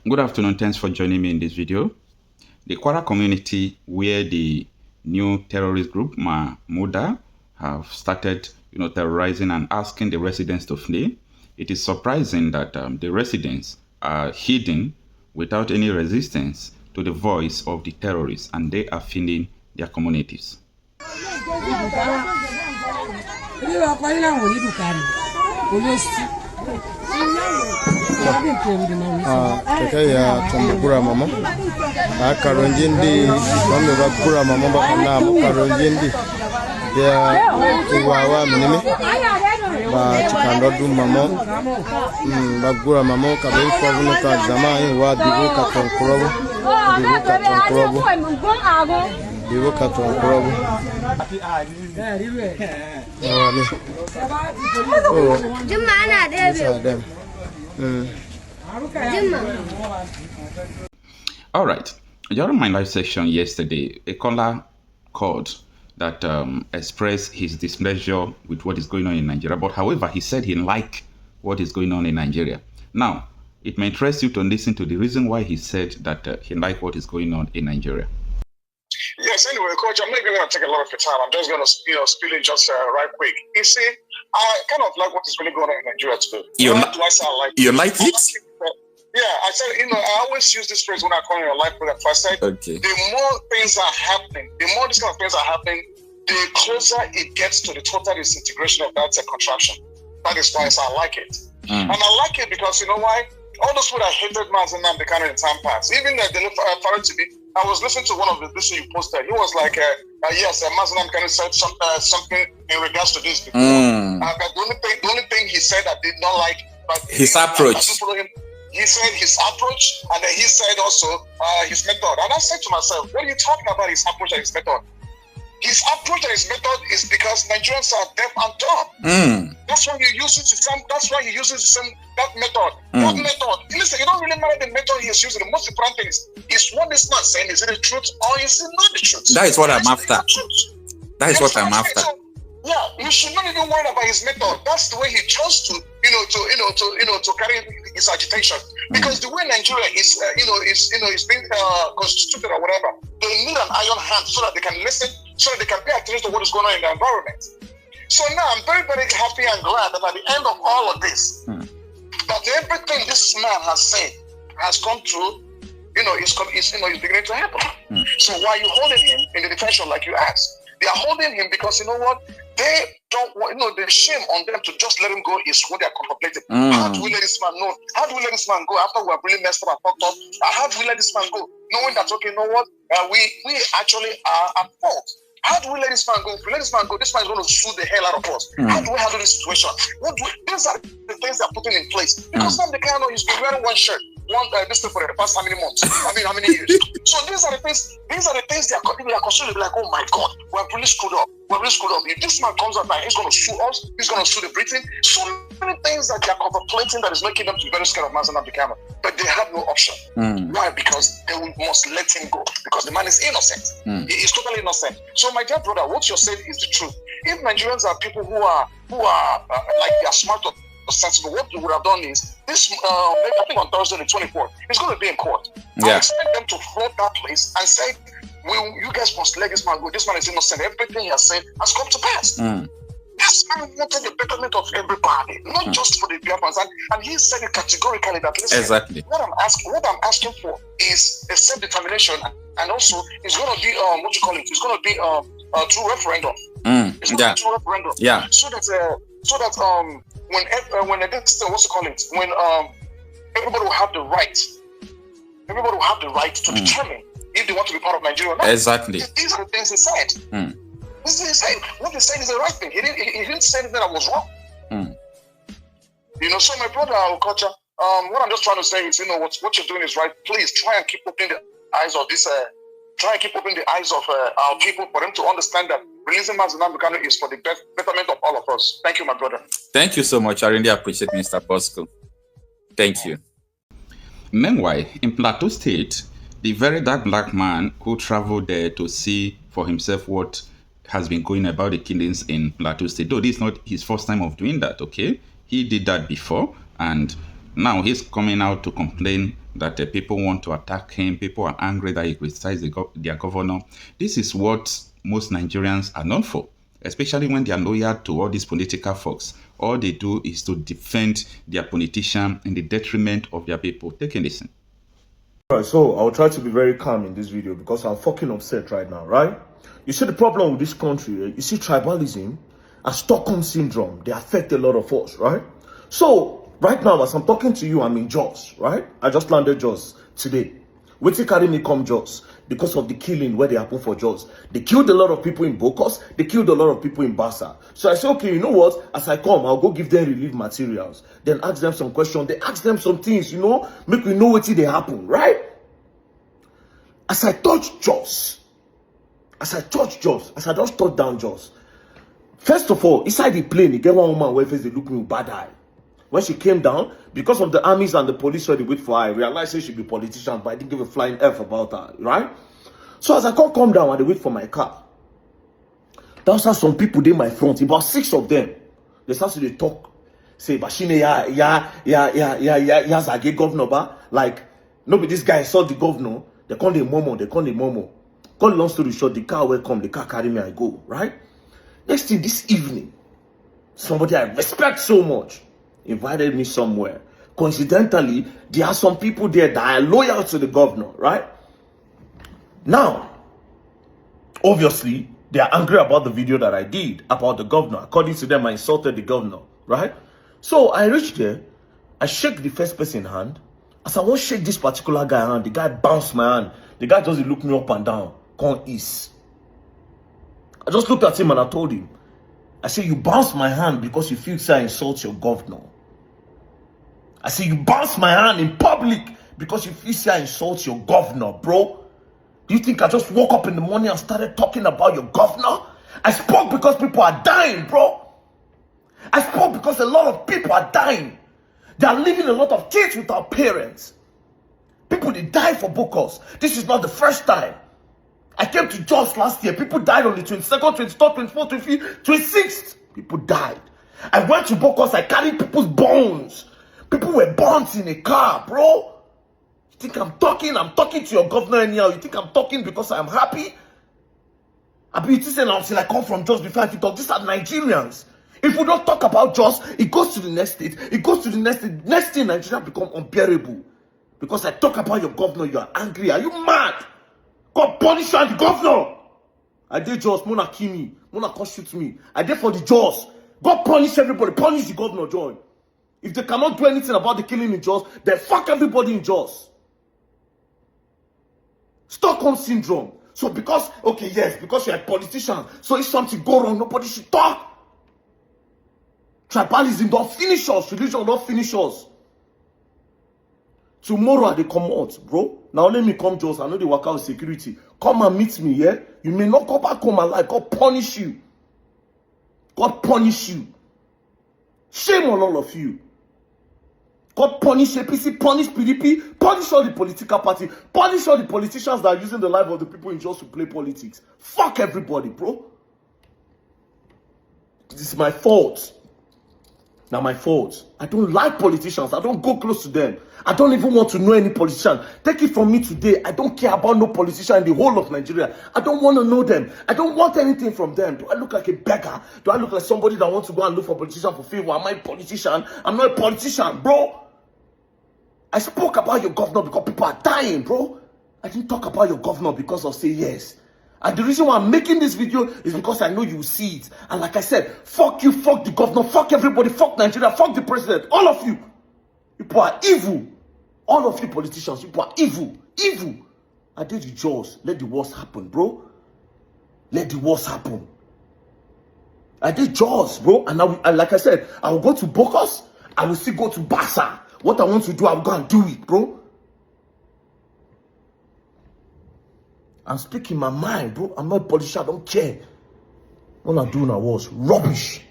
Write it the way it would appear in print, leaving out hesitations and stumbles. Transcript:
Good afternoon. Thanks for joining me in this video. The Kwara community, where the new terrorist group Mahmuda have started, terrorizing and asking the residents to flee. It is surprising that the residents are hidden without any resistance to the voice of the terrorists, and they are fleeing their communities. Keke ya tumbukura mama akaronjindi bamwe bakura mama bakana karonjindi ya kuwawa minime ba chikando du mama bagura mama kabe kwa buno ka zama wa dibu ka tonkurobo dibu ka tonkurobo Jumana David. All right. During my live session yesterday, a caller called that expressed his displeasure with what is going on in Nigeria. But however, he said he liked what is going on in Nigeria. Now, it may interest you to listen to the reason why he said that he liked what is going on in Nigeria. Yes, anyway, Coach, I'm not even going to take a lot of your time. I'm just going to spill it just right quick. You see, I kind of like what is really going on in Nigeria today. You like it? Yeah, I said, I always use this phrase when I call your life program. I said, okay, the more things are happening, the more these kind of things are happening, the closer it gets to the total disintegration of that contraction. That is why I like it. And I like it because, you know why? All those people that hated Nnamdi Kanu in time past, even the to me, I was listening to one of the things you posted. He was like, yes, Nnamdi Kanu said something in regards to this before. But the only thing he said I did not like, but his approach. He said his approach, and then he said also his method. And I said to myself, what are you talking about his approach and his method? His approach and his method is because Nigerians are deaf and dumb. That's why he uses the same that method. That method. Listen, it don't really matter the method he is using. The most important thing is what this man saying. Is it the truth or is it not the truth? That is what I'm after. That is what I'm after. Yeah, you should not even worry about his method. That's the way he chose to carry his agitation. Because the way Nigeria is, is being constituted or whatever, they need an iron hand so that they can listen, so that they can pay attention to what is going on in the environment. So now I'm very, very happy and glad that at the end of all of this, that everything this man has said has come true. Is beginning to happen. So why are you holding him in the detention like you asked? They are holding him because you know what? They don't want, the shame on them to just let him go is what they are contemplating. How do we let this man know? How do we let this man go after we have really messed up and fucked up? How do we let this man go? Knowing that, okay, you know what? We actually are at fault. How do we let this man go? If we let this man go, this man is going to sue the hell out of us. How do we handle this situation? These are the things they are putting in place. Because Nnamdi Kanu has been wearing one shirt, this thing for the past how many months? How many years? So these are the things they are constantly like, oh my God, we're really screwed up. If this man comes up and he's going to sue us, he's going to sue the Britain. So many things that they are contemplating that is making them to be very scared of Nnamdi Kanu. But they have no option. Why? Because they must let him go. Because the man is innocent. He is totally innocent. So my dear brother, what you're saying is the truth. If Nigerians are people who are like they are smart or sensible, what they would have done is this. I think on Thursday the 24th, it's going to be in court. I expect them to flood that place and say, you guys must let this man go. This man is innocent. Everything he has said has come to pass. This man wanted the betterment of everybody, not just for the Biafrans. And he said it categorically that listen, exactly. What I'm asking for is a self-determination, and also it's going to be It's going to be a true referendum. It's going to be a true referendum. Yeah. So that when everybody will have the right. Everybody will have the right to determine if they want to be part of Nigeria or not. Exactly. These are the things he said. What he said is the right thing. He didn't say anything that was wrong. So my brother Okocha, what I'm just trying to say is, what you're doing is right. Please try and keep opening the eyes of this. Try and keep opening the eyes of our people for them to understand that releasing Nnamdi Kanu is for the betterment of all of us. Thank you, my brother. Thank you so much. I really appreciate Mr. Bosco. Thank you. Meanwhile, in Plateau State, the very dark black man who traveled there to see for himself what has been going about the killings in Plateau State, though this is not his first time of doing that, okay? He did that before, and Now he's coming out to complain that people want to attack him. People are angry that he criticized their governor. This is what most Nigerians are known for, especially when they are loyal to all these political folks. All they do is to defend their politician in the detriment of their people. Take a listen. Alright, so I'll try to be very calm in this video because I'm fucking upset right now, right? You see the problem with this country, you see tribalism and Stockholm syndrome, they affect a lot of us, right? So, right now, as I'm talking to you, I'm in Jos, right? I just landed Jos today. Waiting carry me come Jos because of the killing where they happen for Jos. They killed a lot of people in Bokos. They killed a lot of people in Bassa. So I said, okay, you know what? As I come, I'll go give them relief materials. Then ask them some questions. They ask them some things, you know, make me know what they happen, right? As I touch Jos, as I just touch down Jos, first of all, inside the plane, you get one woman where face they look me with bad eye. When she came down, because of the armies and the police where they wait for her, I realized she should be a politician, but I didn't give a flying F about her, right? So as I come down and they wait for my car, there was some people there in my front, about 6 of them. They started to talk, say, Bashine, Zage governor, ba. Like, nobody, this guy saw the governor, they call the momo. Cut long story short, the car will come, the car carry me, I go, right? Next thing, this evening, somebody I respect so much invited me somewhere. Coincidentally, there are some people there that are loyal to the governor, right? Now, obviously, they are angry about the video that I did about the governor. According to them, I insulted the governor, right? So I reached there, I shake the first person's hand. As I want to shake this particular guy hand, the guy bounced my hand. The guy just looked me up and down. Come east. I just looked at him and I told him, I said, you bounced my hand because you feel say I insult your governor. I said, you bounced my hand in public because you feel say I insult your governor, bro. Do you think I just woke up in the morning and started talking about your governor? I spoke because people are dying, bro. I spoke because a lot of people are dying. They are leaving a lot of kids without parents. People, they die for Bokos. This is not the first time. I came to Jos last year. People died on the 22nd, 23rd, 24th, 25th, 26th. People died. I went to Bokos. I carried people's bones. People were burnt in a car, bro. You think I'm talking? I'm talking to your governor anyhow. You think I'm talking because I'm happy? I be saying until I come from Jos before I can talk. These are Nigerians. If we don't talk about Jos, it goes to the next state. It goes to the next state. Next thing, Nigeria become unbearable. Because I talk about your governor, you are angry. Are you mad? God punish you and the governor. I did Jos, Mona kill me. Mona come shoot me. I did for the Jos. God punish everybody. Punish the governor, Joy. If they cannot do anything about the killing in Jos, then fuck everybody in Jos. Stockholm syndrome. So because, okay, yes, because you're a politician, so if something go wrong, nobody should talk. Tribalism don't finish us. Religion don't finish us. Tomorrow they come out, bro. Now let me come, Jos. I know they work out security. Come and meet me, yeah? You may not come back home alive. God punish you. God punish you. Shame on all of you. God punish APC, punish PDP, punish all the political party, punish all the politicians that are using the life of the people in Jos to play politics. Fuck everybody, bro. This is my fault. Now my fault. I don't like politicians. I don't go close to them. I don't even want to know any politician. Take it from me today. I don't care about no politician in the whole of Nigeria. I don't want to know them. I don't want anything from them. Do I look like a beggar? Do I look like somebody that wants to go and look for a politician for favor? Am I a politician? I'm not a politician, bro. I spoke about your governor because people are dying, bro. I didn't talk about your governor because of say yes. And the reason why I'm making this video is because I know you will see it. And like I said, fuck you, fuck the governor, fuck everybody, fuck Nigeria, fuck the president. All of you. People are evil. All of you politicians, people are evil. Evil. I did the Jos. Let the worst happen, bro. Let the worst happen. I did Jos, bro. And like I said, I will go to Bokos. I will still go to Bassa. What I want to do, I'll go and do it, bro. I'm speaking my mind, bro. I'm not a politician. I don't care. What I'm doing was rubbish.